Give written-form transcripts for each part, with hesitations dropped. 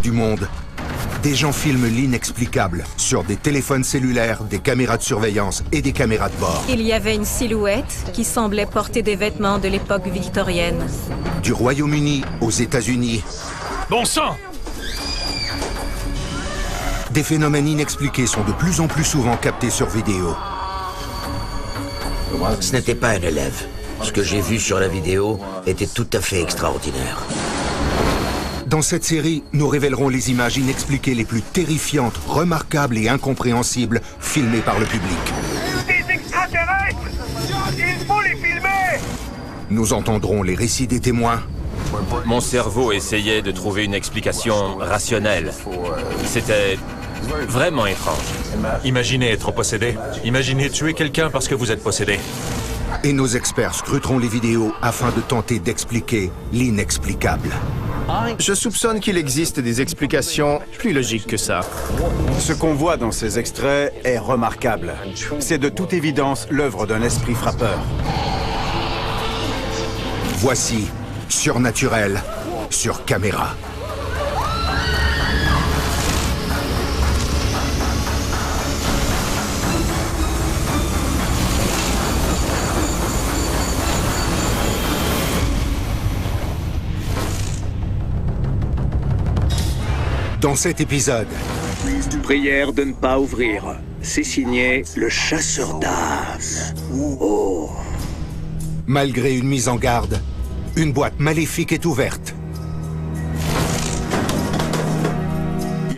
du monde, des gens filment l'inexplicable sur des téléphones cellulaires, des caméras de surveillance et des caméras de bord. Il y avait une silhouette qui semblait porter des vêtements de l'époque victorienne. Du Royaume-Uni aux États-Unis, Bon sang! des phénomènes inexpliqués sont de plus en plus souvent captés sur vidéo. Ce n'était pas un élève. Ce que j'ai vu sur la vidéo était tout à fait extraordinaire. Dans cette série, nous révélerons les images inexpliquées les plus terrifiantes, remarquables et incompréhensibles filmées par le public. Des extraterrestres! Il faut les filmer! Nous entendrons les récits des témoins, Mon cerveau essayait de trouver une explication rationnelle. C'était vraiment étrange. Imaginez être possédé. Imaginez tuer quelqu'un parce que vous êtes possédé. et nos experts scruteront les vidéos afin de tenter d'expliquer l'inexplicable. Je soupçonne qu'il existe des explications plus logiques que ça. Ce qu'on voit dans ces extraits est remarquable. C'est de toute évidence l'œuvre d'un esprit frappeur. Voici Surnaturel sur caméra. Dans cet épisode, Prière de ne pas ouvrir. C'est signé le chasseur d'âmes. Oh. malgré une mise en garde, une boîte maléfique est ouverte.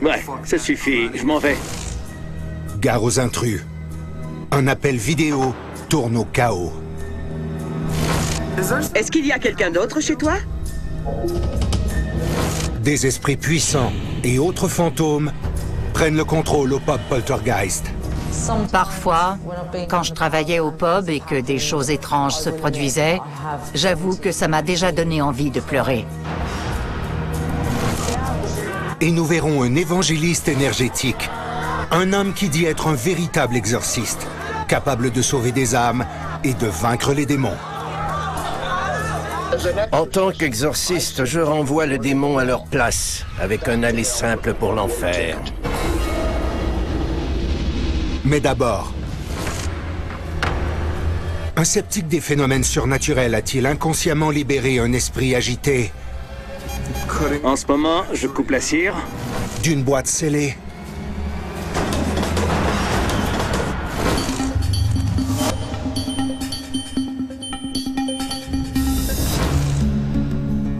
Ouais, ça suffit, je m'en vais. Gare aux intrus. Un appel vidéo tourne au chaos. Est-ce qu'il y a quelqu'un d'autre chez toi? Des esprits puissants et autres fantômes prennent le contrôle au pub Poltergeist. Parfois, quand je travaillais au pub et que des choses étranges se produisaient, j'avoue que ça m'a déjà donné envie de pleurer. Et nous verrons un évangéliste énergétique, un homme qui dit être un véritable exorciste, capable de sauver des âmes et de vaincre les démons. En tant qu'exorciste, je renvoie les démons à leur place, avec un aller simple pour l'enfer. Mais d'abord, un sceptique des phénomènes surnaturels a-t-il inconsciemment libéré un esprit agité En ce moment, je coupe la cire. d'une boîte scellée?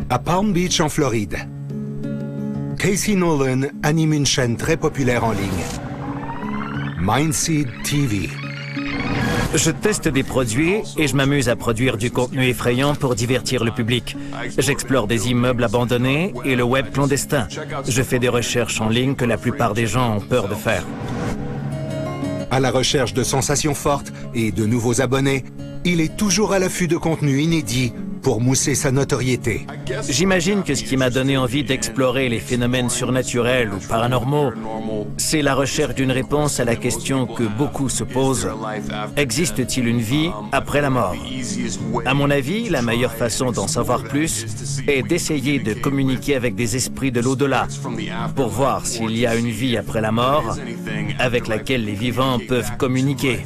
À Palm Beach, en Floride, Casey Nolan anime une chaîne très populaire en ligne, Mindseed TV. Je teste des produits et je m'amuse à produire du contenu effrayant pour divertir le public. J'explore des immeubles abandonnés et le web clandestin. Je fais des recherches en ligne que la plupart des gens ont peur de faire. À la recherche de sensations fortes et de nouveaux abonnés, il est toujours à l'affût de contenus inédits pour mousser sa notoriété. J'imagine que ce qui m'a donné envie d'explorer les phénomènes surnaturels ou paranormaux, c'est la recherche d'une réponse à la question que beaucoup se posent. Existe-t-il une vie après la mort? À mon avis, la meilleure façon d'en savoir plus est d'essayer de communiquer avec des esprits de l'au-delà pour voir s'il y a une vie après la mort avec laquelle les vivants peuvent communiquer.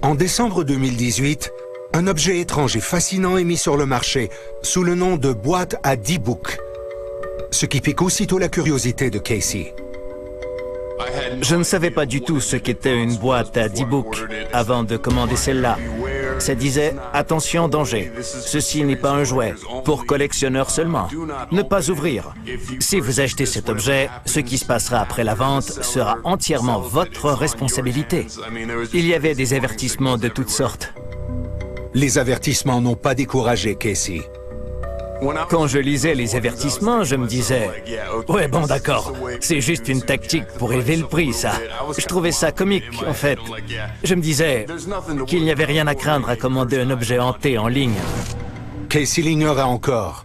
En décembre 2018, un objet étrange et fascinant est mis sur le marché sous le nom de boîte à 10 books, ce qui pique aussitôt la curiosité de Casey. Je ne savais pas du tout ce qu'était une boîte à 10 books avant de commander celle-là. Ça disait « Attention, danger. Ceci n'est pas un jouet. Pour collectionneurs seulement. Ne pas ouvrir. Si vous achetez cet objet, ce qui se passera après la vente sera entièrement votre responsabilité. » Il y avait des avertissements de toutes sortes. Les avertissements n'ont pas découragé Casey. Quand je lisais les avertissements, je me disais « Ouais, bon, d'accord, c'est juste une tactique pour élever le prix, ça. » Je trouvais ça comique, en fait. Je me disais qu'il n'y avait rien à craindre à commander un objet hanté en ligne. Casey l'ignorait encore,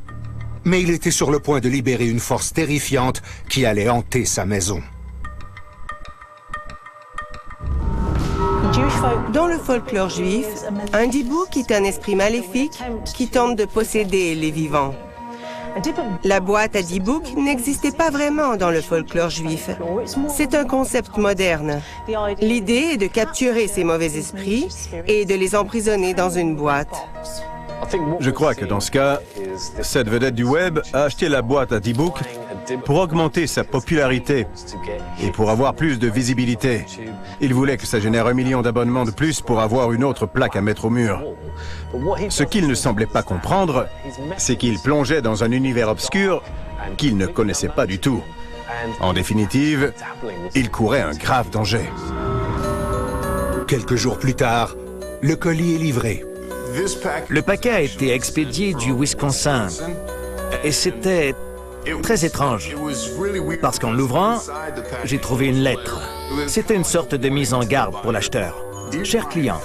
mais il était sur le point de libérer une force terrifiante qui allait hanter sa maison. Dans le folklore juif, un dibouk est un esprit maléfique qui tente de posséder les vivants. La boîte à 10 boucs n'existait pas vraiment dans le folklore juif. C'est un concept moderne. L'idée est de capturer ces mauvais esprits et de les emprisonner dans une boîte. Je crois que dans ce cas, cette vedette du web a acheté la boîte à 10 boucs pour augmenter sa popularité et pour avoir plus de visibilité. Il voulait que ça génère 1 million d'abonnements de plus pour avoir une autre plaque à mettre au mur. Ce qu'il ne semblait pas comprendre, c'est qu'il plongeait dans un univers obscur qu'il ne connaissait pas du tout. En définitive, il courait un grave danger. Quelques jours plus tard, le colis est livré. Le paquet a été expédié du Wisconsin et c'était très étrange parce qu'en l'ouvrant, j'ai trouvé une lettre. C'était une sorte de mise en garde pour l'acheteur. Cher client,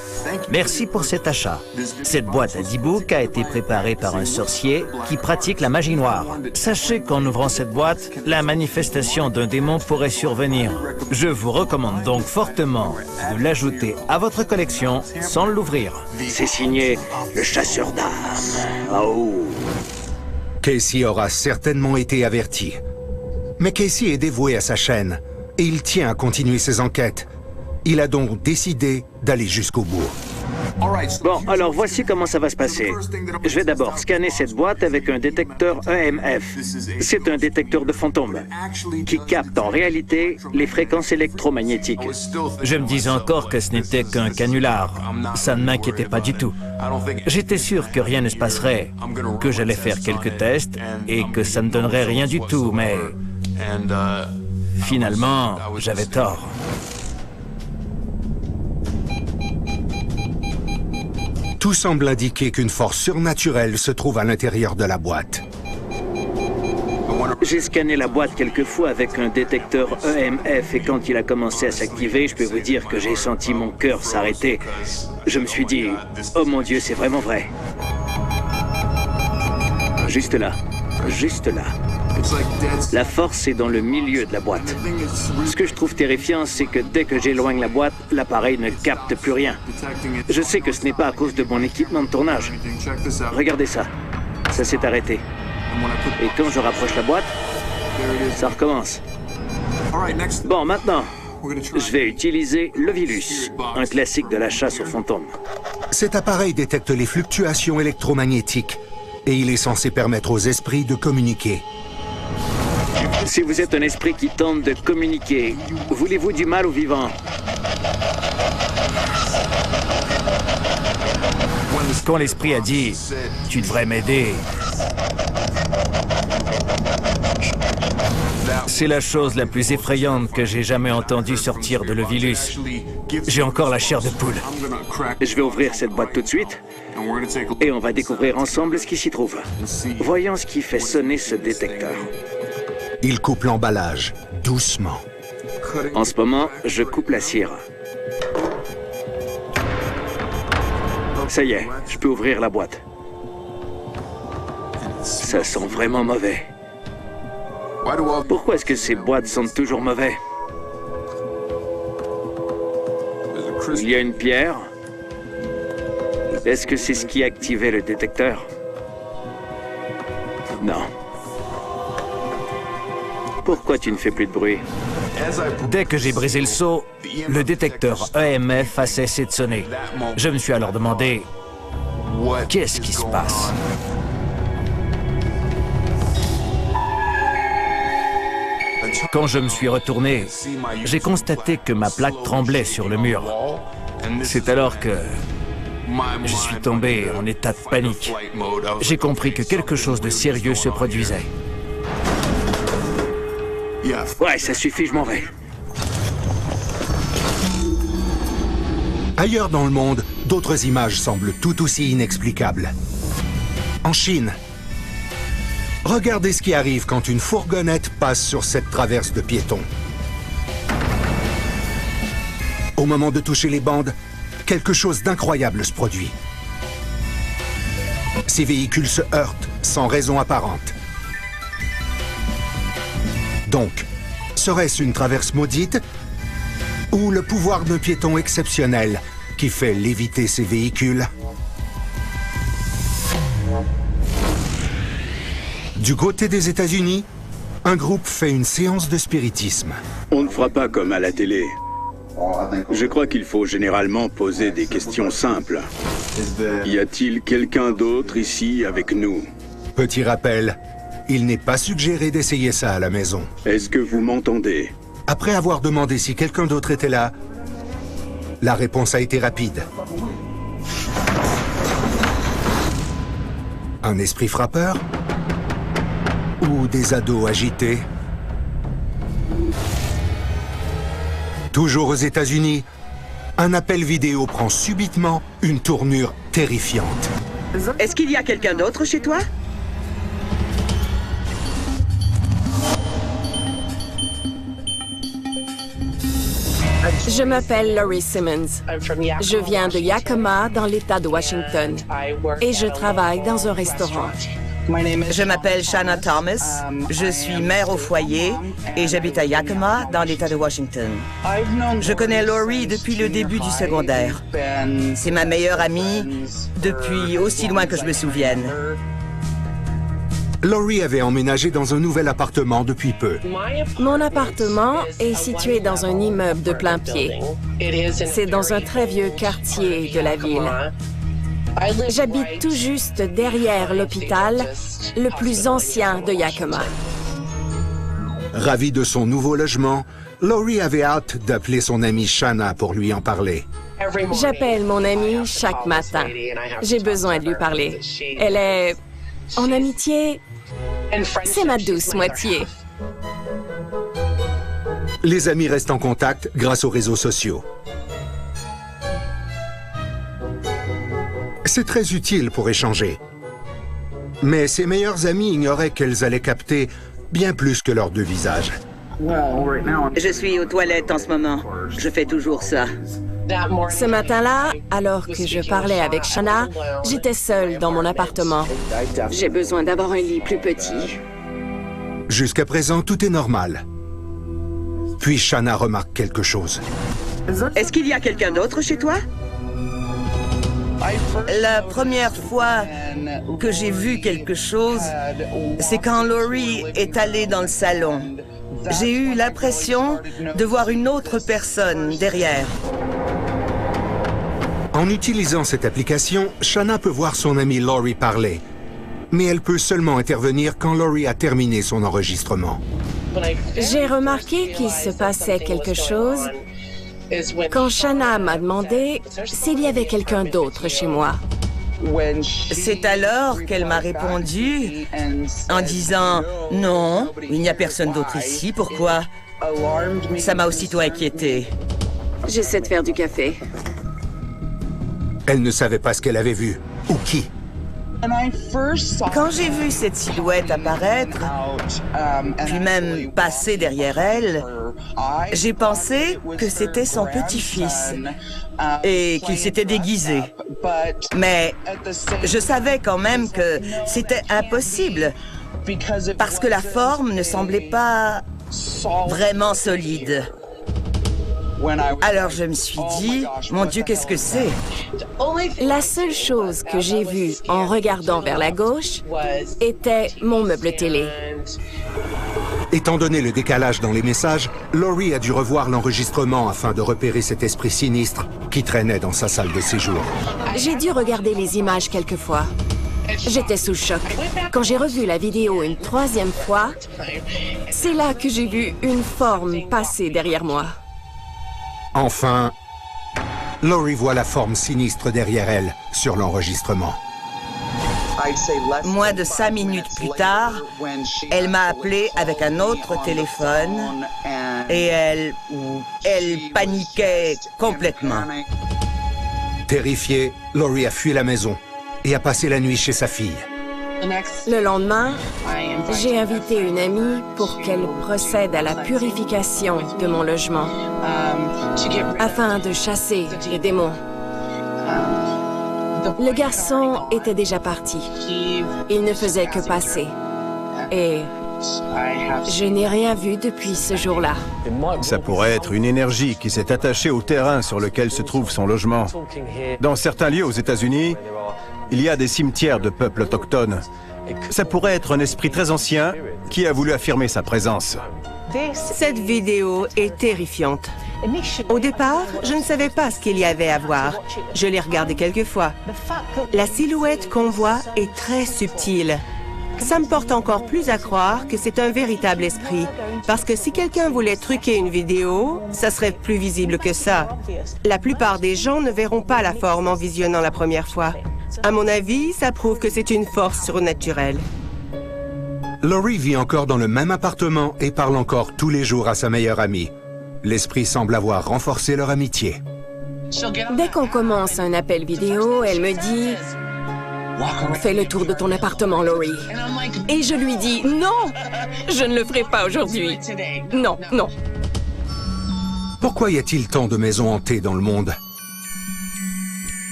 merci pour cet achat. Cette boîte à 10 boucs a été préparée par un sorcier qui pratique la magie noire. Sachez qu'en ouvrant cette boîte, la manifestation d'un démon pourrait survenir. Je vous recommande donc fortement de l'ajouter à votre collection sans l'ouvrir. C'est signé le chasseur d'âmes. Oh. Casey aura certainement été averti. Mais Casey est dévoué à sa chaîne et il tient à continuer ses enquêtes. Il a donc décidé d'aller jusqu'au bout. Bon, alors voici comment ça va se passer. Je vais d'abord scanner cette boîte avec un détecteur EMF. C'est un détecteur de fantômes qui capte en réalité les fréquences électromagnétiques. Je me disais encore que ce n'était qu'un canular. Ça ne m'inquiétait pas du tout. J'étais sûr que rien ne se passerait, que j'allais faire quelques tests et que ça ne donnerait rien du tout, mais finalement, j'avais tort. Tout semble indiquer qu'une force surnaturelle se trouve à l'intérieur de la boîte. J'ai scanné la boîte quelques fois avec un détecteur EMF et quand il a commencé à s'activer, je peux vous dire que j'ai senti mon cœur s'arrêter. Je me suis dit, oh mon Dieu, c'est vraiment vrai. Juste là, juste là. La force est dans le milieu de la boîte. Ce que je trouve terrifiant, c'est que dès que j'éloigne la boîte, l'appareil ne capte plus rien. Je sais que ce n'est pas à cause de mon équipement de tournage. Regardez ça. Ça s'est arrêté. Et quand je rapproche la boîte, ça recommence. Bon, maintenant, je vais utiliser le Vilus, un classique de la chasse aux fantômes. Cet appareil détecte les fluctuations électromagnétiques et il est censé permettre aux esprits de communiquer. Si vous êtes un esprit qui tente de communiquer, voulez-vous du mal aux vivants? Quand l'esprit a dit « Tu devrais m'aider », c'est la chose la plus effrayante que j'ai jamais entendue sortir de Levilus. J'ai encore la chair de poule. Je vais ouvrir cette boîte tout de suite et on va découvrir ensemble ce qui s'y trouve. Voyons ce qui fait sonner ce détecteur. Il coupe l'emballage, doucement. En ce moment, je coupe la cire. Ça y est, je peux ouvrir la boîte. Ça sent vraiment mauvais. Pourquoi est-ce que ces boîtes sentent toujours mauvais? Il y a une pierre. Est-ce que c'est ce qui a activé le détecteur? Non. Pourquoi tu ne fais plus de bruit? Dès que j'ai brisé le seau, le détecteur EMF a cessé de sonner. Je me suis alors demandé, qu'est-ce qui se passe? Quand je me suis retourné, j'ai constaté que ma plaque tremblait sur le mur. C'est alors que je suis tombé en état de panique. J'ai compris que quelque chose de sérieux se produisait. Ouais, ça suffit, je m'en vais. Ailleurs dans le monde, d'autres images semblent tout aussi inexplicables. En Chine, regardez ce qui arrive quand une fourgonnette passe sur cette traverse de piétons. Au moment de toucher les bandes, quelque chose d'incroyable se produit. Ces véhicules se heurtent sans raison apparente. Donc, serait-ce une traverse maudite ou le pouvoir d'un piéton exceptionnel qui fait léviter ces véhicules? Du côté des États-Unis, un groupe fait une séance de spiritisme. On ne fera pas comme à la télé. Je crois qu'il faut généralement poser des questions simples. Y a-t-il quelqu'un d'autre ici avec nous? Petit rappel, il n'est pas suggéré d'essayer ça à la maison. Est-ce que vous m'entendez? Après avoir demandé si quelqu'un d'autre était là, la réponse a été rapide. Un esprit frappeur? Ou des ados agités? Toujours aux États-Unis, un appel vidéo prend subitement une tournure terrifiante. Est-ce qu'il y a quelqu'un d'autre chez toi? Je m'appelle Laurie Simmons. Je viens de Yakima, dans l'État de Washington, et je travaille dans un restaurant. Je m'appelle Shanna Thomas, je suis mère au foyer et j'habite à Yakima, dans l'État de Washington. Je connais Laurie depuis le début du secondaire. C'est ma meilleure amie depuis aussi loin que je me souvienne. Laurie avait emménagé dans un nouvel appartement depuis peu. Mon appartement est situé dans un immeuble de plein pied. C'est dans un très vieux quartier de la ville. J'habite tout juste derrière l'hôpital, le plus ancien de Yakima. Ravie de son nouveau logement, Laurie avait hâte d'appeler son amie Shanna pour lui en parler. J'appelle mon amie chaque matin. J'ai besoin de lui parler. Elle est en amitié. C'est ma douce moitié. Les amis restent en contact grâce aux réseaux sociaux. C'est très utile pour échanger. Mais ses meilleures amies ignoraient qu'elles allaient capter bien plus que leurs deux visages. Je suis aux toilettes en ce moment. Je fais toujours ça. Ce matin-là, alors que je parlais avec Shanna, j'étais seule dans mon appartement. J'ai besoin d'avoir un lit plus petit. Jusqu'à présent, tout est normal. Puis Shanna remarque quelque chose. Est-ce qu'il y a quelqu'un d'autre chez toi? La première fois que j'ai vu quelque chose, c'est quand Laurie est allée dans le salon. J'ai eu l'impression de voir une autre personne derrière. En utilisant cette application, Shanna peut voir son amie Laurie parler. Mais elle peut seulement intervenir quand Laurie a terminé son enregistrement. J'ai remarqué qu'il se passait quelque chose quand Shanna m'a demandé s'il y avait quelqu'un d'autre chez moi. C'est alors qu'elle m'a répondu en disant « Non, il n'y a personne d'autre ici, pourquoi ?» Ça m'a aussitôt inquiétée. J'essaie de faire du café. Elle ne savait pas ce qu'elle avait vu, ou qui. Quand j'ai vu cette silhouette apparaître, puis même passer derrière elle, j'ai pensé que c'était son petit-fils et qu'il s'était déguisé. Mais je savais quand même que c'était impossible parce que la forme ne semblait pas vraiment solide. Alors je me suis dit, mon Dieu, qu'est-ce que c'est? La seule chose que j'ai vue en regardant vers la gauche était mon meuble télé. Étant donné le décalage dans les messages, Laurie a dû revoir l'enregistrement afin de repérer cet esprit sinistre qui traînait dans sa salle de séjour. J'ai dû regarder les images quelques fois. J'étais sous choc. Quand j'ai revu la vidéo une troisième fois, c'est là que j'ai vu une forme passer derrière moi. Enfin, Laurie voit la forme sinistre derrière elle sur l'enregistrement. Moins de 5 minutes plus tard, elle m'a appelé avec un autre téléphone et elle paniquait complètement. Terrifiée, Laurie a fui la maison et a passé la nuit chez sa fille. Le lendemain, j'ai invité une amie pour qu'elle procède à la purification de mon logement afin de chasser les démons. Le garçon était déjà parti. Il ne faisait que passer. Et je n'ai rien vu depuis ce jour-là. Ça pourrait être une énergie qui s'est attachée au terrain sur lequel se trouve son logement. Dans certains lieux aux États-Unis, il y a des cimetières de peuples autochtones. Ça pourrait être un esprit très ancien qui a voulu affirmer sa présence. Cette vidéo est terrifiante. Au départ, je ne savais pas ce qu'il y avait à voir. Je l'ai regardé quelques fois. La silhouette qu'on voit est très subtile. Ça me porte encore plus à croire que c'est un véritable esprit. Parce que si quelqu'un voulait truquer une vidéo, ça serait plus visible que ça. La plupart des gens ne verront pas la forme en visionnant la première fois. À mon avis, ça prouve que c'est une force surnaturelle. Laurie vit encore dans le même appartement et parle encore tous les jours à sa meilleure amie. L'esprit semble avoir renforcé leur amitié. Dès qu'on commence un appel vidéo, elle me dit « Fais le tour de ton appartement, Laurie. » Et je lui dis « Non, je ne le ferai pas aujourd'hui. Non, non. » Pourquoi y a-t-il tant de maisons hantées dans le monde?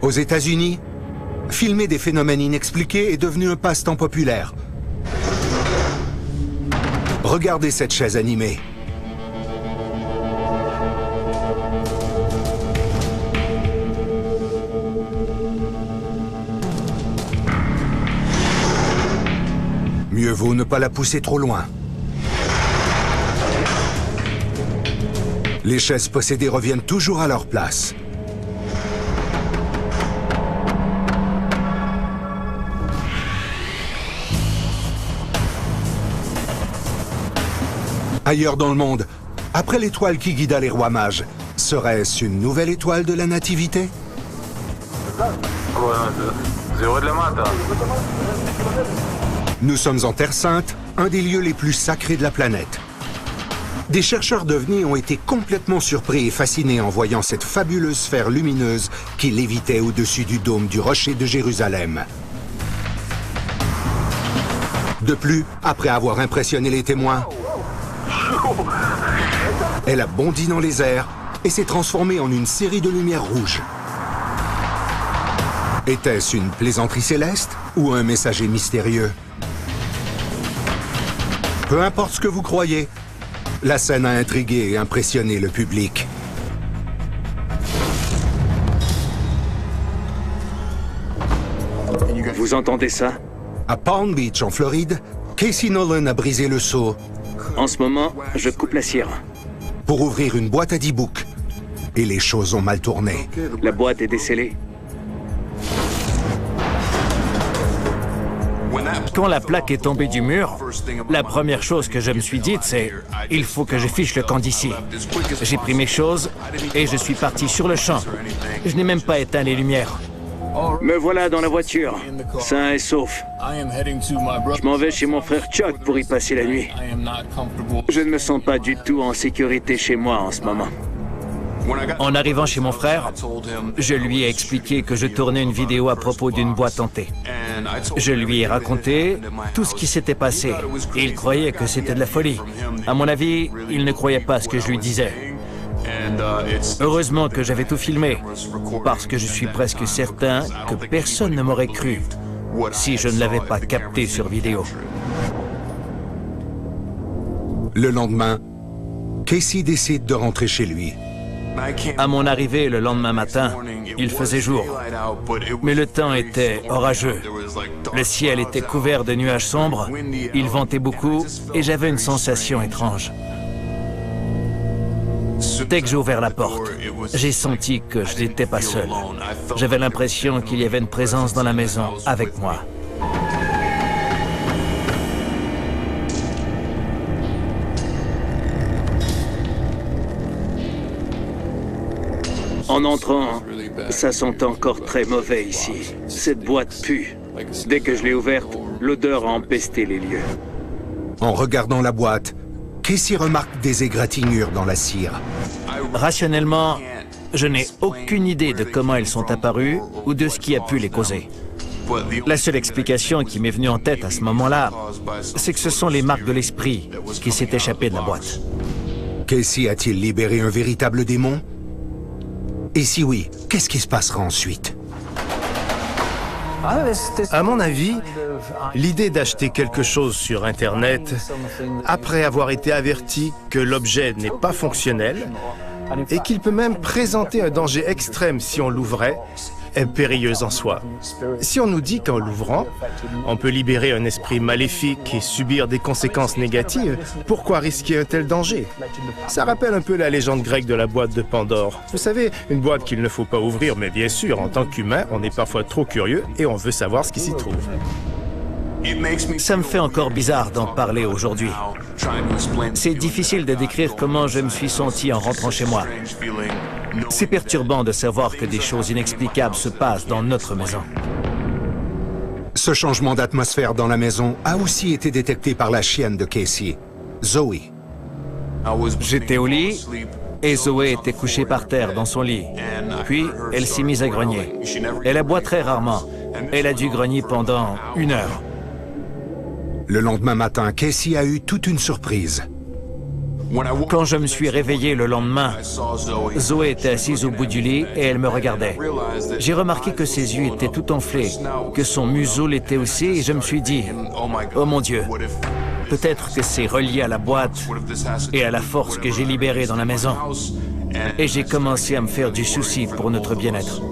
Aux États-Unis, filmer des phénomènes inexpliqués est devenu un passe-temps populaire. Regardez cette chaise animée. Mieux vaut ne pas la pousser trop loin. Les chaises possédées reviennent toujours à leur place. Ailleurs dans le monde, après l'étoile qui guida les rois mages, serait-ce une nouvelle étoile de la nativité? Nous sommes en Terre Sainte, un des lieux les plus sacrés de la planète. Des chercheurs d'OVNI ont été complètement surpris et fascinés en voyant cette fabuleuse sphère lumineuse qui lévitait au-dessus du dôme du rocher de Jérusalem. De plus, après avoir impressionné les témoins, elle a bondi dans les airs et s'est transformée en une série de lumières rouges. Était-ce une plaisanterie céleste ou un messager mystérieux? Peu importe ce que vous croyez, la scène a intrigué et impressionné le public. Vous entendez ça? À Palm Beach, en Floride, Casey Nolan a brisé le seau. En ce moment, je coupe la cire. Pour ouvrir une boîte à 10 boucs. Et les choses ont mal tourné. La boîte est décellée. Quand la plaque est tombée du mur, la première chose que je me suis dite, c'est « Il faut que je fiche le camp d'ici ». J'ai pris mes choses et je suis parti sur le champ. Je n'ai même pas éteint les lumières. Me voilà dans la voiture, sain et sauf. Je m'en vais chez mon frère Chuck pour y passer la nuit. Je ne me sens pas du tout en sécurité chez moi en ce moment. En arrivant chez mon frère, je lui ai expliqué que je tournais une vidéo à propos d'une boîte hantée. Je lui ai raconté tout ce qui s'était passé et il croyait que c'était de la folie. À mon avis, il ne croyait pas ce que je lui disais. Heureusement que j'avais tout filmé, parce que je suis presque certain que personne ne m'aurait cru si je ne l'avais pas capté sur vidéo. Le lendemain, Casey décide de rentrer chez lui. À mon arrivée le lendemain matin, il faisait jour, mais le temps était orageux. Le ciel était couvert de nuages sombres, il ventait beaucoup et j'avais une sensation étrange. Dès que j'ai ouvert la porte, j'ai senti que je n'étais pas seul. J'avais l'impression qu'il y avait une présence dans la maison avec moi. En entrant, ça sent encore très mauvais ici. Cette boîte pue. Dès que je l'ai ouverte, l'odeur a empesté les lieux. En regardant la boîte, Casey remarque des égratignures dans la cire. Rationnellement, je n'ai aucune idée de comment elles sont apparues ou de ce qui a pu les causer. La seule explication qui m'est venue en tête à ce moment-là, c'est que ce sont les marques de l'esprit qui s'est échappé de la boîte. Casey a-t-il libéré un véritable démon? Et si oui, qu'est-ce qui se passera ensuite? À mon avis, l'idée d'acheter quelque chose sur Internet, après avoir été averti que l'objet n'est pas fonctionnel et qu'il peut même présenter un danger extrême si on l'ouvrait, est périlleuse en soi. Si on nous dit qu'en l'ouvrant, on peut libérer un esprit maléfique et subir des conséquences négatives, pourquoi risquer un tel danger? Ça rappelle un peu la légende grecque de la boîte de Pandore. Vous savez, une boîte qu'il ne faut pas ouvrir, mais bien sûr, en tant qu'humain, on est parfois trop curieux et on veut savoir ce qui s'y trouve. Ça me fait encore bizarre d'en parler aujourd'hui. C'est difficile de décrire comment je me suis senti en rentrant chez moi. C'est perturbant de savoir que des choses inexplicables se passent dans notre maison. Ce changement d'atmosphère dans la maison a aussi été détecté par la chienne de Casey, Zoe. J'étais au lit et Zoé était couchée par terre dans son lit. Puis, elle s'est mise à grogner. Elle aboie très rarement. Elle a dû grogner pendant 1 heure. Le lendemain matin, Casey a eu toute une surprise. Quand je me suis réveillé le lendemain, Zoé était assise au bout du lit et elle me regardait. J'ai remarqué que ses yeux étaient tout enflés, que son museau l'était aussi et je me suis dit « Oh mon Dieu, peut-être que c'est relié à la boîte et à la force que j'ai libérée dans la maison. » Et j'ai commencé à me faire du souci pour notre bien-être.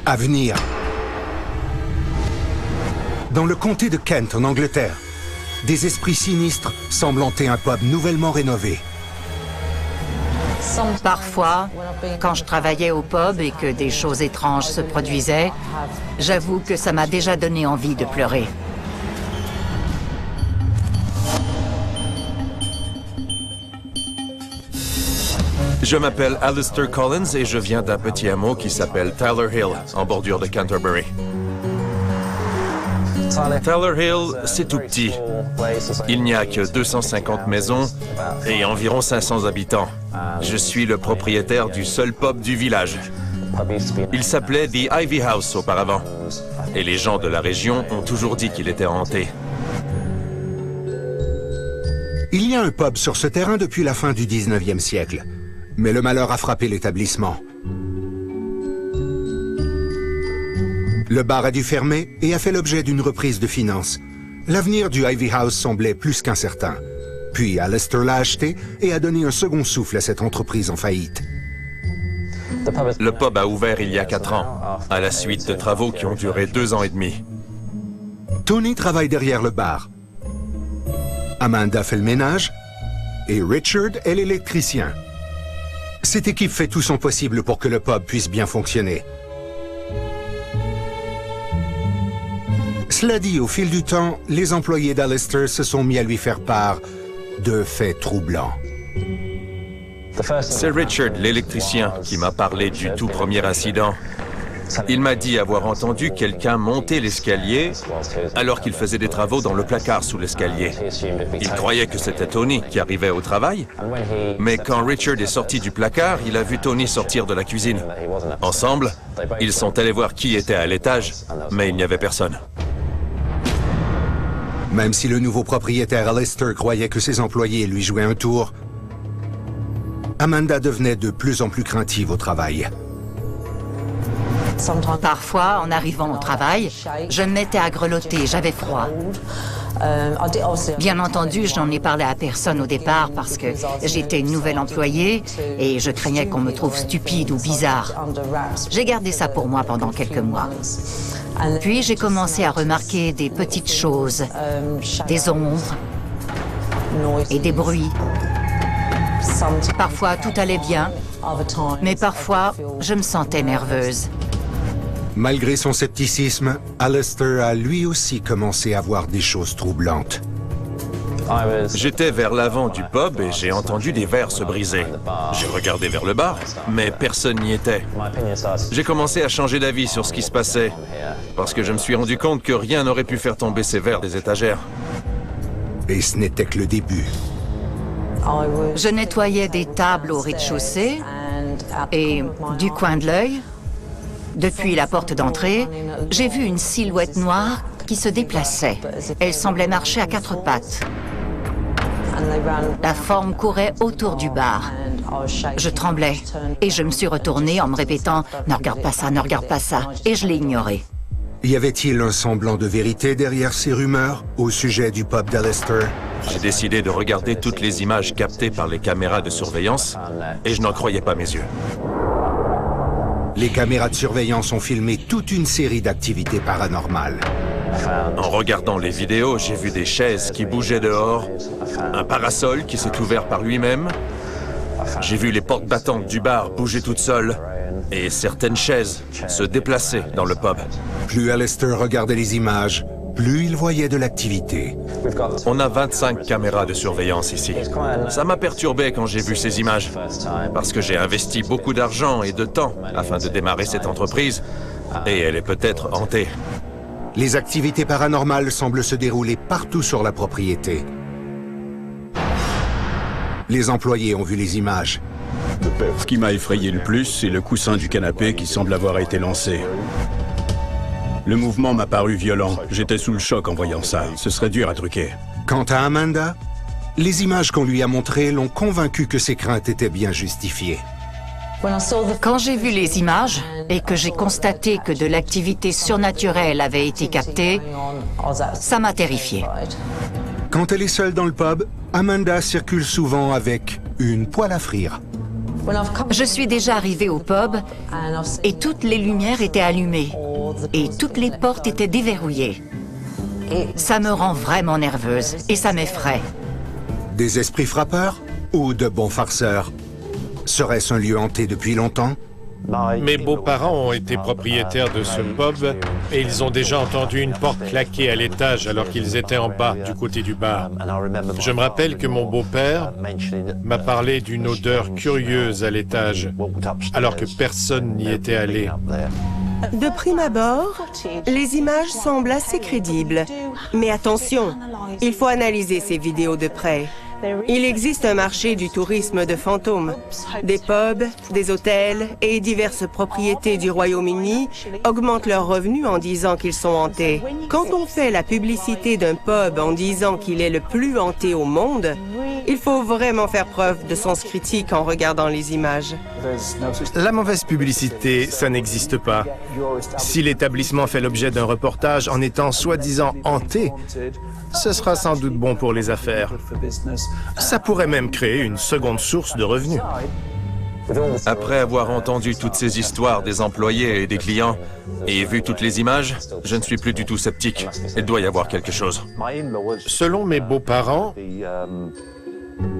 À venir. Dans le comté de Kent, en Angleterre, des esprits sinistres semblent hanter un pub nouvellement rénové. Parfois, quand je travaillais au pub et que des choses étranges se produisaient, j'avoue que ça m'a déjà donné envie de pleurer. Je m'appelle Alistair Collins et je viens d'un petit hameau qui s'appelle Tyler Hill, en bordure de Canterbury. Tyler Hill, c'est tout petit. Il n'y a que 250 maisons et environ 500 habitants. Je suis le propriétaire du seul pub du village. Il s'appelait The Ivy House auparavant. Et les gens de la région ont toujours dit qu'il était hanté. Il y a un pub sur ce terrain depuis la fin du 19e siècle. Mais le malheur a frappé l'établissement. Le bar a dû fermer et a fait l'objet d'une reprise de finances. L'avenir du Ivy House semblait plus qu'incertain. Puis Alistair l'a acheté et a donné un second souffle à cette entreprise en faillite. Le pub a ouvert il y a 4 ans, à la suite de travaux qui ont duré 2 ans et demi. Tony travaille derrière le bar. Amanda fait le ménage et Richard est l'électricien. Cette équipe fait tout son possible pour que le pub puisse bien fonctionner. Cela dit, au fil du temps, les employés d'Alistair se sont mis à lui faire part de faits troublants. C'est Richard, l'électricien, qui m'a parlé du tout premier incident. Il m'a dit avoir entendu quelqu'un monter l'escalier alors qu'il faisait des travaux dans le placard sous l'escalier. Il croyait que c'était Tony qui arrivait au travail, mais quand Richard est sorti du placard, il a vu Tony sortir de la cuisine. Ensemble, ils sont allés voir qui était à l'étage, mais il n'y avait personne. Même si le nouveau propriétaire Alistair croyait que ses employés lui jouaient un tour, Amanda devenait de plus en plus craintive au travail. Parfois, en arrivant au travail, je me mettais à grelotter, j'avais froid. Bien entendu, je n'en ai parlé à personne au départ parce que j'étais une nouvelle employée et je craignais qu'on me trouve stupide ou bizarre. J'ai gardé ça pour moi pendant quelques mois. Puis j'ai commencé à remarquer des petites choses, des ombres et des bruits. Parfois, tout allait bien, mais parfois, je me sentais nerveuse. Malgré son scepticisme, Alistair a lui aussi commencé à voir des choses troublantes. J'étais vers l'avant du pub et j'ai entendu des verres se briser. J'ai regardé vers le bar, mais personne n'y était. J'ai commencé à changer d'avis sur ce qui se passait, parce que je me suis rendu compte que rien n'aurait pu faire tomber ces verres des étagères. Et ce n'était que le début. Je nettoyais des tables au rez-de-chaussée et du coin de l'œil, depuis la porte d'entrée, j'ai vu une silhouette noire qui se déplaçait. Elle semblait marcher à 4 pattes. La forme courait autour du bar. Je tremblais et je me suis retournée en me répétant « Ne regarde pas ça, ne regarde pas ça » et je l'ai ignoré. Y avait-il un semblant de vérité derrière ces rumeurs au sujet du pub d'Alistair? J'ai décidé de regarder toutes les images captées par les caméras de surveillance et je n'en croyais pas mes yeux. Les caméras de surveillance ont filmé toute une série d'activités paranormales. En regardant les vidéos, j'ai vu des chaises qui bougeaient dehors, un parasol qui s'est ouvert par lui-même. J'ai vu les portes battantes du bar bouger toutes seules et certaines chaises se déplacer dans le pub. Plus Alistair regardait les images, plus il voyait de l'activité. On a 25 caméras de surveillance ici. Ça m'a perturbé quand j'ai vu ces images, parce que j'ai investi beaucoup d'argent et de temps afin de démarrer cette entreprise, et elle est peut-être hantée. Les activités paranormales semblent se dérouler partout sur la propriété. Les employés ont vu les images. Ce qui m'a effrayé le plus, c'est le coussin du canapé qui semble avoir été lancé. Le mouvement m'a paru violent. J'étais sous le choc en voyant ça. Ce serait dur à truquer. Quant à Amanda, les images qu'on lui a montrées l'ont convaincu que ses craintes étaient bien justifiées. Quand j'ai vu les images et que j'ai constaté que de l'activité surnaturelle avait été captée, ça m'a terrifiée. Quand elle est seule dans le pub, Amanda circule souvent avec une poêle à frire. Je suis déjà arrivée au pub et toutes les lumières étaient allumées et toutes les portes étaient déverrouillées. Ça me rend vraiment nerveuse et ça m'effraie. Des esprits frappeurs ou de bons farceurs? Serait-ce un lieu hanté depuis longtemps? Mes beaux-parents ont été propriétaires de ce pub et ils ont déjà entendu une porte claquer à l'étage alors qu'ils étaient en bas du côté du bar. Je me rappelle que mon beau-père m'a parlé d'une odeur curieuse à l'étage alors que personne n'y était allé. De prime abord, les images semblent assez crédibles. Mais attention, il faut analyser ces vidéos de près. Il existe un marché du tourisme de fantômes. Des pubs, des hôtels et diverses propriétés du Royaume-Uni augmentent leurs revenus en disant qu'ils sont hantés. Quand on fait la publicité d'un pub en disant qu'il est le plus hanté au monde, il faut vraiment faire preuve de sens critique en regardant les images. La mauvaise publicité, ça n'existe pas. Si l'établissement fait l'objet d'un reportage en étant soi-disant hanté, ce sera sans doute bon pour les affaires. Ça pourrait même créer une seconde source de revenus. Après avoir entendu toutes ces histoires des employés et des clients et vu toutes les images, je ne suis plus du tout sceptique. Il doit y avoir quelque chose. Selon mes beaux-parents,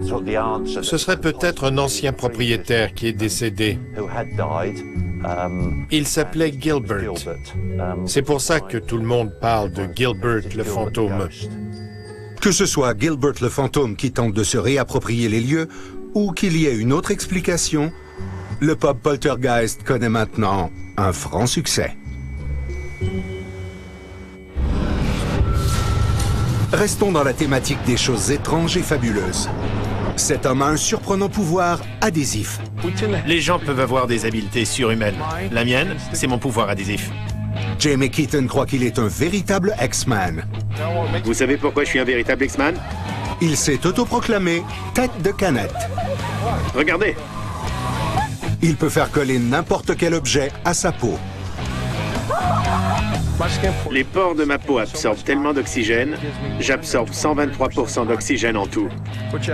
ce serait peut-être un ancien propriétaire qui est décédé. Il s'appelait Gilbert. C'est pour ça que tout le monde parle de Gilbert le fantôme. Que ce soit Gilbert le fantôme qui tente de se réapproprier les lieux ou qu'il y ait une autre explication, le pub Poltergeist connaît maintenant un franc succès. Restons dans la thématique des choses étranges et fabuleuses. Cet homme a un surprenant pouvoir adhésif. Les gens peuvent avoir des habiletés surhumaines. La mienne, c'est mon pouvoir adhésif. Jamie Keaton croit qu'il est un véritable X-Man. Vous savez pourquoi je suis un véritable X-Man? Il s'est autoproclamé tête de canette. Regardez! Il peut faire coller n'importe quel objet à sa peau. Les pores de ma peau absorbent tellement d'oxygène, j'absorbe 123% d'oxygène en tout.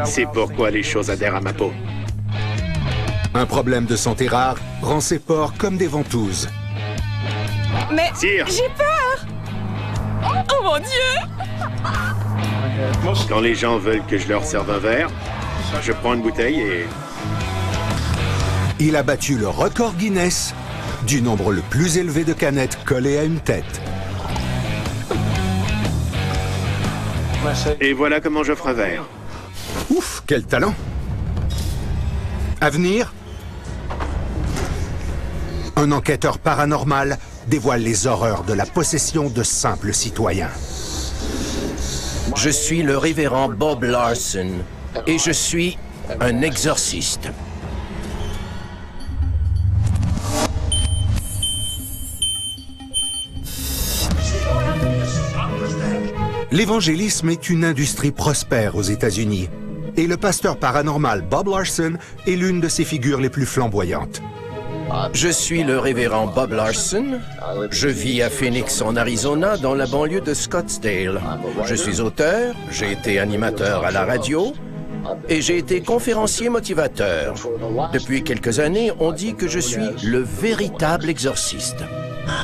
C'est pourquoi les choses adhèrent à ma peau. Un problème de santé rare rend ses pores comme des ventouses. Mais Sire. j'ai peur! Oh mon Dieu! Quand les gens veulent que je leur serve un verre, je prends une bouteille et... Il a battu le record Guinness du nombre le plus élevé de canettes collées à une tête. Et voilà comment j'offre un verre. Ouf, quel talent! À venir, un enquêteur paranormal dévoile les horreurs de la possession de simples citoyens. Je suis le révérend Bob Larson et je suis un exorciste. L'évangélisme est une industrie prospère aux États-Unis et le pasteur paranormal Bob Larson est l'une de ses figures les plus flamboyantes. Je suis le révérend Bob Larson. Je vis à Phoenix, en Arizona, dans la banlieue de Scottsdale. Je suis auteur, j'ai été animateur à la radio et j'ai été conférencier motivateur. Depuis quelques années, on dit que je suis le véritable exorciste.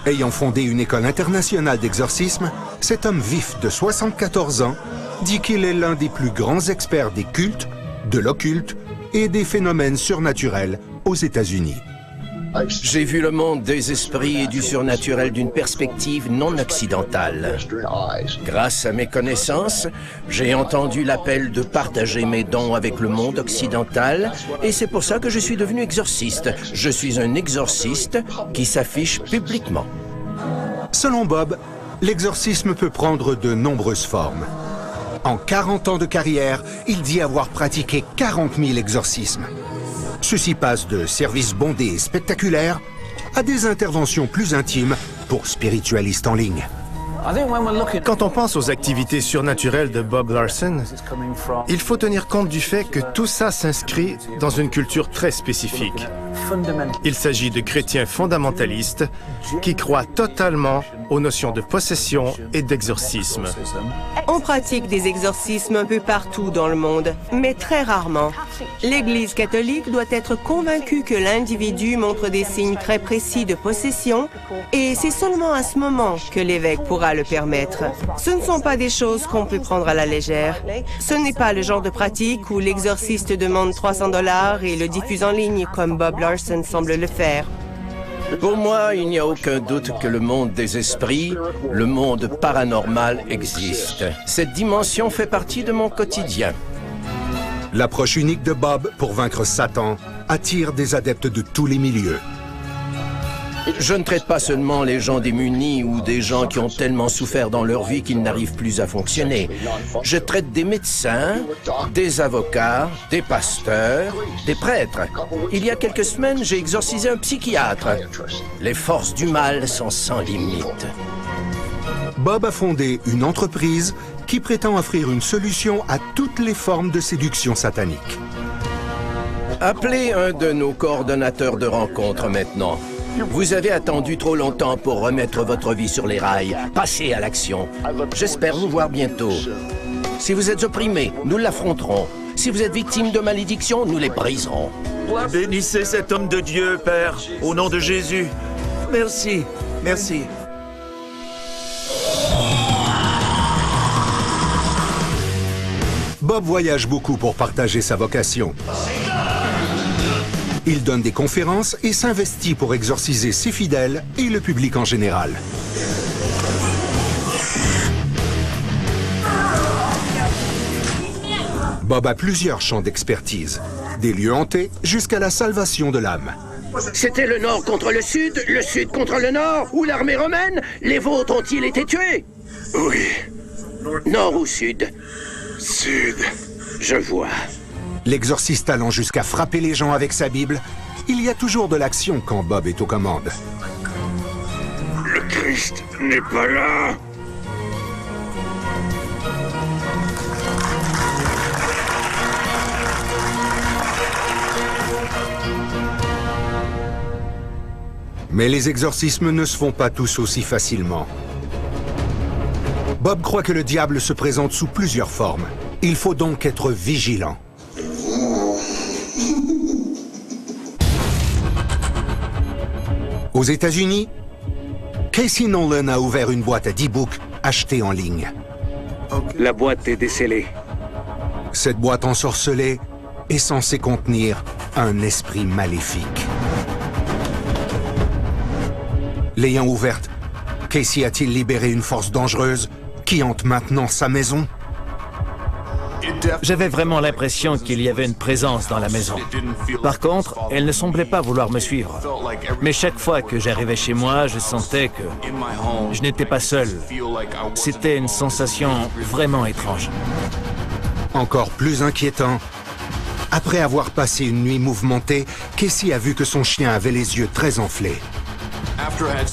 Ayant fondé une école internationale d'exorcisme, cet homme vif de 74 ans dit qu'il est l'un des plus grands experts des cultes, de l'occulte et des phénomènes surnaturels aux États-Unis. J'ai vu le monde des esprits et du surnaturel d'une perspective non occidentale. Grâce à mes connaissances, j'ai entendu l'appel de partager mes dons avec le monde occidental et c'est pour ça que je suis devenu exorciste. Je suis un exorciste qui s'affiche publiquement. Selon Bob, l'exorcisme peut prendre de nombreuses formes. En 40 ans de carrière, il dit avoir pratiqué 40 000 exorcismes. Ceci passe de services bondés et spectaculaires à des interventions plus intimes pour spiritualistes en ligne. Quand on pense aux activités surnaturelles de Bob Larson, il faut tenir compte du fait que tout ça s'inscrit dans une culture très spécifique. Il s'agit de chrétiens fondamentalistes qui croient totalement aux notions de possession et d'exorcisme. On pratique des exorcismes un peu partout dans le monde, mais très rarement. L'Église catholique doit être convaincue que l'individu montre des signes très précis de possession et c'est seulement à ce moment que l'évêque pourra le permettre. Ce ne sont pas des choses qu'on peut prendre à la légère. Ce n'est pas le genre de pratique où l'exorciste demande 300 $ et le diffuse en ligne comme Bob Larson semble le faire. Pour moi, il n'y a aucun doute que le monde des esprits, le monde paranormal existe. Cette dimension fait partie de mon quotidien. L'approche unique de Bob pour vaincre Satan attire des adeptes de tous les milieux. Je ne traite pas seulement les gens démunis ou des gens qui ont tellement souffert dans leur vie qu'ils n'arrivent plus à fonctionner. Je traite des médecins, des avocats, des pasteurs, des prêtres. Il y a quelques semaines, j'ai exorcisé un psychiatre. Les forces du mal sont sans limite. Bob a fondé une entreprise qui prétend offrir une solution à toutes les formes de séduction satanique. Appelez un de nos coordonnateurs de rencontres maintenant. Vous avez attendu trop longtemps pour remettre votre vie sur les rails. Passez à l'action. J'espère vous voir bientôt. Si vous êtes opprimé, nous l'affronterons. Si vous êtes victime de malédictions, nous les briserons. Bénissez cet homme de Dieu, Père, au nom de Jésus. Merci, merci. Bob voyage beaucoup pour partager sa vocation. Il donne des conférences et s'investit pour exorciser ses fidèles et le public en général. Bob a plusieurs champs d'expertise, des lieux hantés jusqu'à la salvation de l'âme. C'était le Nord contre le Sud contre le Nord, ou l'armée romaine? Les vôtres ont-ils été tués? Oui. Nord ou Sud? Sud. Je vois. L'exorciste allant jusqu'à frapper les gens avec sa Bible, il y a toujours de l'action quand Bob est aux commandes. Le Christ n'est pas là. Mais les exorcismes ne se font pas tous aussi facilement. Bob croit que le diable se présente sous plusieurs formes. Il faut donc être vigilant. Aux États-Unis, Casey Nolan a ouvert une boîte à D-Book achetée en ligne. La boîte est décellée. Cette boîte ensorcelée est censée contenir un esprit maléfique. L'ayant ouverte, Casey a-t-il libéré une force dangereuse qui hante maintenant sa maison? J'avais vraiment l'impression qu'il y avait une présence dans la maison. Par contre, elle ne semblait pas vouloir me suivre. Mais chaque fois que j'arrivais chez moi, je sentais que je n'étais pas seul. C'était une sensation vraiment étrange. Encore plus inquiétant, après avoir passé une nuit mouvementée, Casey a vu que son chien avait les yeux très enflés.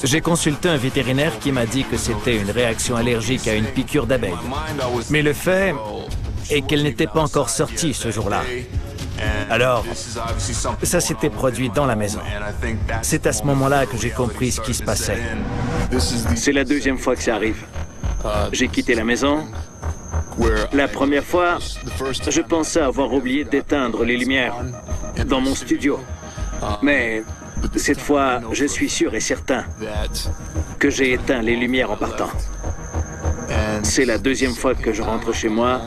J'ai consulté un vétérinaire qui m'a dit que c'était une réaction allergique à une piqûre d'abeille. Mais le fait est qu'elle n'était pas encore sortie ce jour-là. Alors, ça s'était produit dans la maison. C'est à ce moment-là que j'ai compris ce qui se passait. C'est la deuxième fois que ça arrive. J'ai quitté la maison. La première fois, je pensais avoir oublié d'éteindre les lumières dans mon studio. Mais cette fois, je suis sûr et certain que j'ai éteint les lumières en partant. C'est la deuxième fois que je rentre chez moi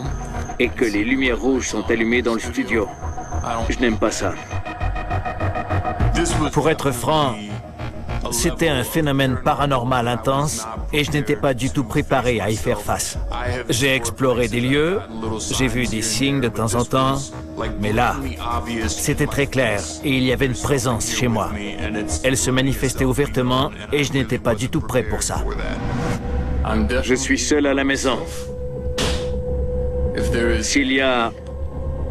et que les lumières rouges sont allumées dans le studio. Je n'aime pas ça. Pour être franc, c'était un phénomène paranormal intense et je n'étais pas du tout préparé à y faire face. J'ai exploré des lieux, j'ai vu des signes de temps en temps, mais là, c'était très clair et il y avait une présence chez moi. Elle se manifestait ouvertement et je n'étais pas du tout prêt pour ça. Je suis seul à la maison. S'il y a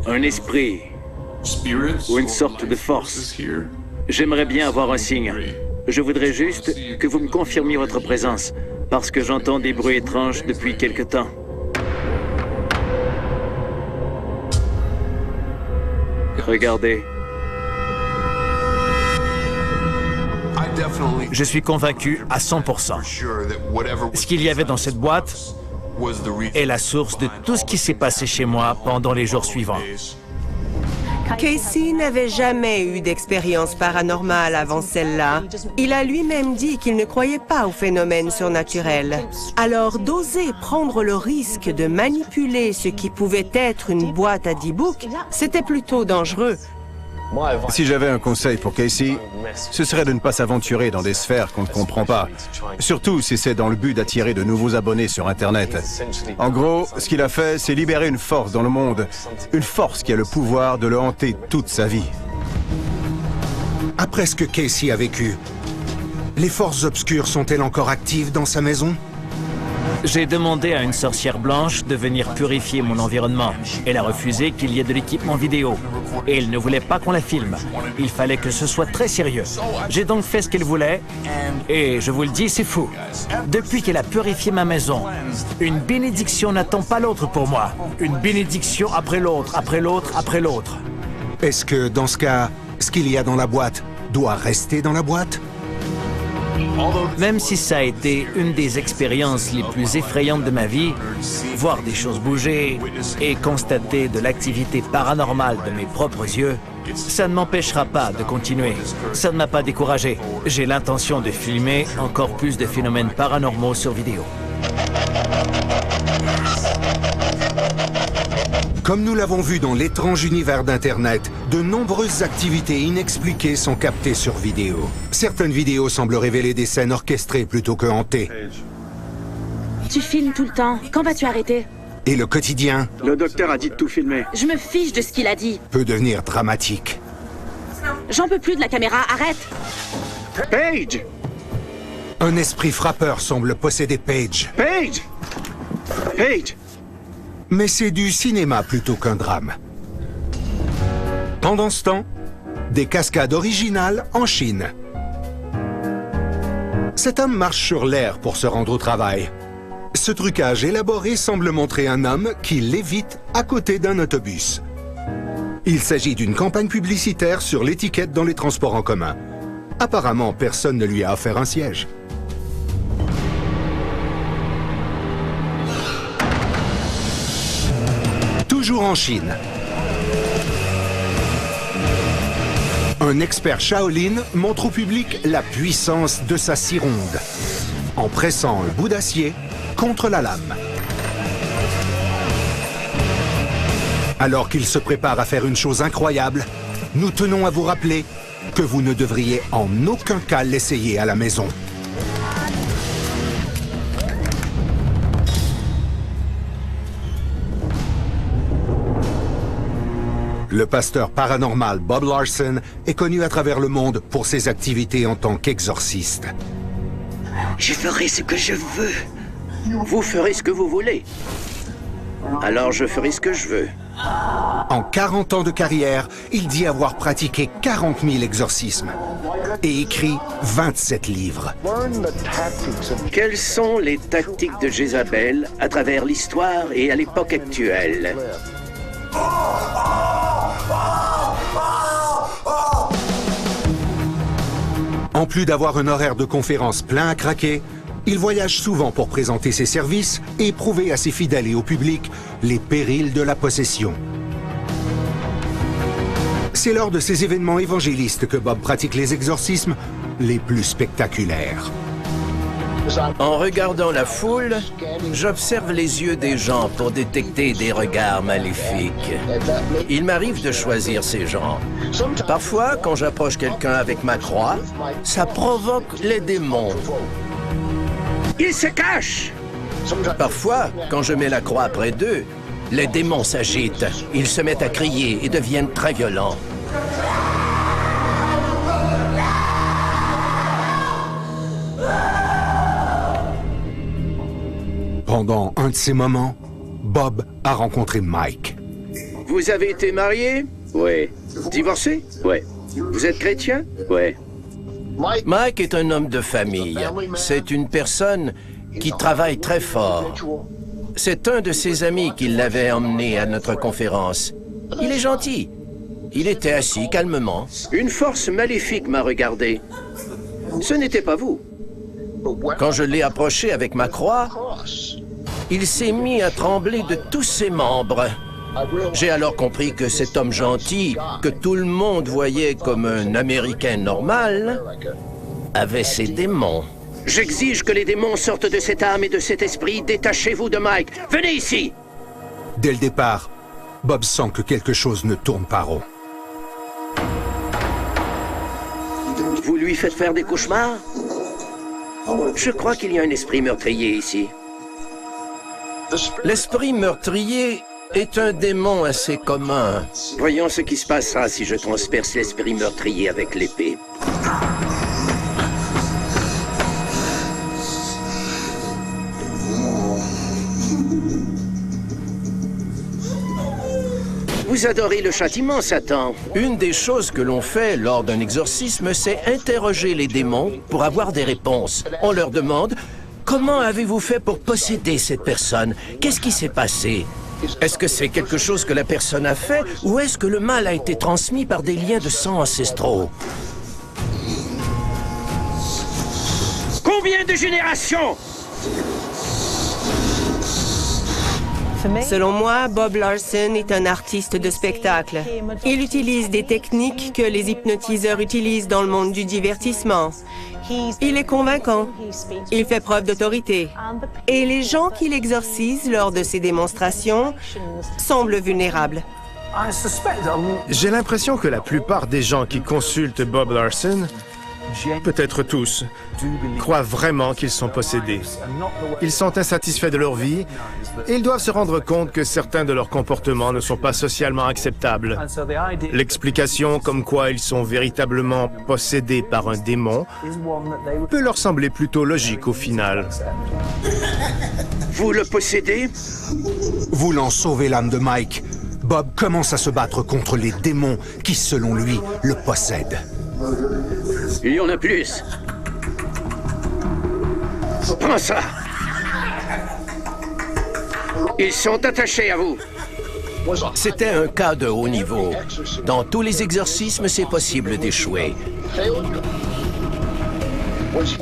un esprit ou une sorte de force, j'aimerais bien avoir un signe. Je voudrais juste que vous me confirmiez votre présence, parce que j'entends des bruits étranges depuis quelque temps. Regardez. Je suis convaincu à 100%. Ce qu'il y avait dans cette boîte est la source de tout ce qui s'est passé chez moi pendant les jours suivants. Casey n'avait jamais eu d'expérience paranormale avant celle-là. Il a lui-même dit qu'il ne croyait pas aux phénomènes surnaturels. Alors, d'oser prendre le risque de manipuler ce qui pouvait être une boîte à 10 books, c'était plutôt dangereux. Si j'avais un conseil pour Casey, ce serait de ne pas s'aventurer dans des sphères qu'on ne comprend pas. Surtout si c'est dans le but d'attirer de nouveaux abonnés sur Internet. En gros, ce qu'il a fait, c'est libérer une force dans le monde. Une force qui a le pouvoir de le hanter toute sa vie. Après ce que Casey a vécu, les forces obscures sont-elles encore actives dans sa maison? J'ai demandé à une sorcière blanche de venir purifier mon environnement. Elle a refusé qu'il y ait de l'équipement vidéo. Et elle ne voulait pas qu'on la filme. Il fallait que ce soit très sérieux. J'ai donc fait ce qu'elle voulait. Et je vous le dis, c'est fou. Depuis qu'elle a purifié ma maison, une bénédiction n'attend pas l'autre pour moi. Une bénédiction après l'autre, après l'autre, après l'autre. Est-ce que, dans ce cas, ce qu'il y a dans la boîte doit rester dans la boîte? Même si ça a été une des expériences les plus effrayantes de ma vie, voir des choses bouger et constater de l'activité paranormale de mes propres yeux, ça ne m'empêchera pas de continuer. Ça ne m'a pas découragé. J'ai l'intention de filmer encore plus de phénomènes paranormaux sur vidéo. Comme nous l'avons vu dans l'étrange univers d'Internet, de nombreuses activités inexpliquées sont captées sur vidéo. Certaines vidéos semblent révéler des scènes orchestrées plutôt que hantées. Tu filmes tout le temps. Quand vas-tu arrêter? Et le quotidien? Le docteur a dit de tout filmer. Je me fiche de ce qu'il a dit. Peut devenir dramatique. J'en peux plus de la caméra, arrête! Paige! Un esprit frappeur semble posséder Paige. Paige! Paige! Mais c'est du cinéma plutôt qu'un drame. Pendant ce temps, des cascades originales en Chine. Cet homme marche sur l'air pour se rendre au travail. Ce trucage élaboré semble montrer un homme qui lévite à côté d'un autobus. Il s'agit d'une campagne publicitaire sur l'étiquette dans les transports en commun. Apparemment, personne ne lui a offert un siège. Toujours en Chine. Un expert Shaolin montre au public la puissance de sa scie ronde, en pressant un bout d'acier contre la lame. Alors qu'il se prépare à faire une chose incroyable, nous tenons à vous rappeler que vous ne devriez en aucun cas l'essayer à la maison. Le pasteur paranormal Bob Larson est connu à travers le monde pour ses activités en tant qu'exorciste. Je ferai ce que je veux. Vous ferez ce que vous voulez. Alors je ferai ce que je veux. En 40 ans de carrière, il dit avoir pratiqué 40 000 exorcismes et écrit 27 livres. Quelles sont les tactiques de Jézabel à travers l'histoire et à l'époque actuelle? En plus d'avoir un horaire de conférence plein à craquer, il voyage souvent pour présenter ses services et prouver à ses fidèles et au public les périls de la possession. C'est lors de ces événements évangélistes que Bob pratique les exorcismes les plus spectaculaires. En regardant la foule, j'observe les yeux des gens pour détecter des regards maléfiques. Il m'arrive de choisir ces gens. Parfois, quand j'approche quelqu'un avec ma croix, ça provoque les démons. Il se cache! Parfois, quand je mets la croix près d'eux, les démons s'agitent. Ils se mettent à crier et deviennent très violents. Pendant un de ces moments, Bob a rencontré Mike. Vous avez été marié? Ouais. Divorcé? Ouais. Vous êtes chrétien? Ouais. Mike est un homme de famille. C'est une personne qui travaille très fort. C'est un de ses amis qui l'avait emmené à notre conférence. Il est gentil. Il était assis calmement. Une force maléfique m'a regardé. Ce n'était pas vous. Quand je l'ai approché avec ma croix, il s'est mis à trembler de tous ses membres. J'ai alors compris que cet homme gentil, que tout le monde voyait comme un Américain normal, avait ses démons. J'exige que les démons sortent de cette âme et de cet esprit. Détachez-vous de Mike. Venez ici! Dès le départ, Bob sent que quelque chose ne tourne pas rond. Vous lui faites faire des cauchemars? Je crois qu'il y a un esprit meurtrier ici. L'esprit meurtrier est un démon assez commun. Voyons ce qui se passera si je transperce l'esprit meurtrier avec l'épée. Vous adorez le châtiment, Satan. Une des choses que l'on fait lors d'un exorcisme, c'est interroger les démons pour avoir des réponses. On leur demande « Comment avez-vous fait pour posséder cette personne? Qu'est-ce qui s'est passé? Est-ce que c'est quelque chose que la personne a fait ou est-ce que le mal a été transmis par des liens de sang ancestraux? » Combien de générations? Selon moi, Bob Larson est un artiste de spectacle. Il utilise des techniques que les hypnotiseurs utilisent dans le monde du divertissement. Il est convaincant. Il fait preuve d'autorité. Et les gens qui l'exorcisent lors de ses démonstrations semblent vulnérables. J'ai l'impression que la plupart des gens qui consultent Bob Larson, peut-être tous, croient vraiment qu'ils sont possédés. Ils sont insatisfaits de leur vie et ils doivent se rendre compte que certains de leurs comportements ne sont pas socialement acceptables. L'explication comme quoi ils sont véritablement possédés par un démon peut leur sembler plutôt logique au final. Vous le possédez? Voulant sauver l'âme de Mike, Bob commence à se battre contre les démons qui, selon lui, le possèdent. Il y en a plus. Prends ça. Ils sont attachés à vous. C'était un cas de haut niveau. Dans tous les exorcismes, c'est possible d'échouer.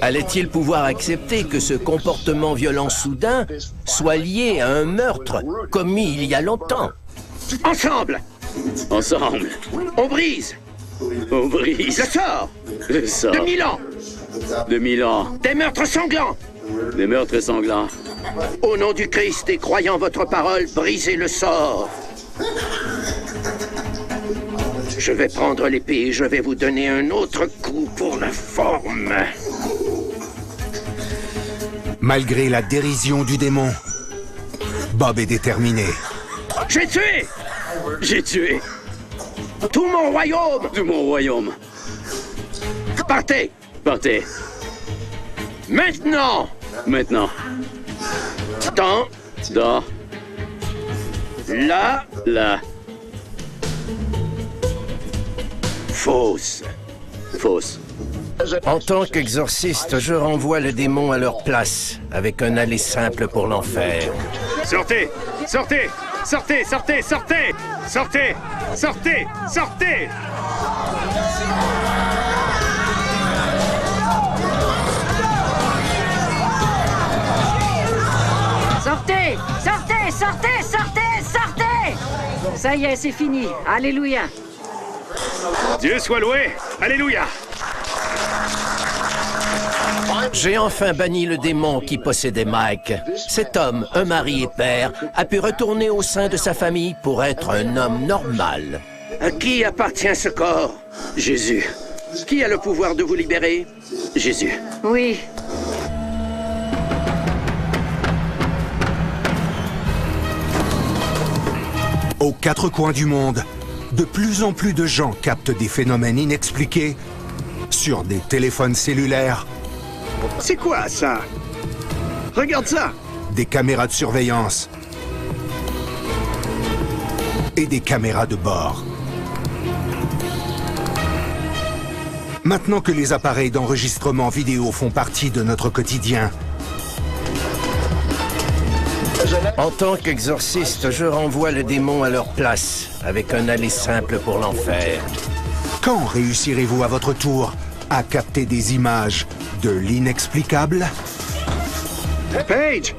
Allait-il pouvoir accepter que ce comportement violent soudain soit lié à un meurtre commis il y a longtemps? Ensemble! Ensemble. On brise! On brise. Le sort! Le sort. De 1000 ans! De 1000 ans. Des meurtres sanglants! Des meurtres sanglants. Au nom du Christ et croyant votre parole, brisez le sort! Je vais prendre l'épée et je vais vous donner un autre coup pour la forme. Malgré la dérision du démon, Bob est déterminé. J'ai tué! J'ai tué. Tout mon royaume! Tout mon royaume. Partez! Partez. Maintenant! Maintenant. Dans. Là. Là. Fausse. Fausse. En tant qu'exorciste, je renvoie les démons à leur place, avec un aller simple pour l'enfer. Sortez! Sortez! Sortez! Sortez! Sortez! Sortez! Sortez! Sortez! Sortez! Sortez! Sortez! Sortez! Sortez! Ça y est, c'est fini. Alléluia. Dieu soit loué! Alléluia! J'ai enfin banni le démon qui possédait Mike. Cet homme, un mari et père, a pu retourner au sein de sa famille pour être un homme normal. À qui appartient ce corps? Jésus. Qui a le pouvoir de vous libérer? Jésus. Oui. Aux quatre coins du monde, de plus en plus de gens captent des phénomènes inexpliqués sur des téléphones cellulaires. C'est quoi ça? Regarde ça! Des caméras de surveillance et des caméras de bord. Maintenant que les appareils d'enregistrement vidéo font partie de notre quotidien, en tant qu'exorciste, je renvoie le démon à leur place, avec un aller simple pour l'enfer. quand réussirez-vous à votre tour à capter des images de l'inexplicable? Paige!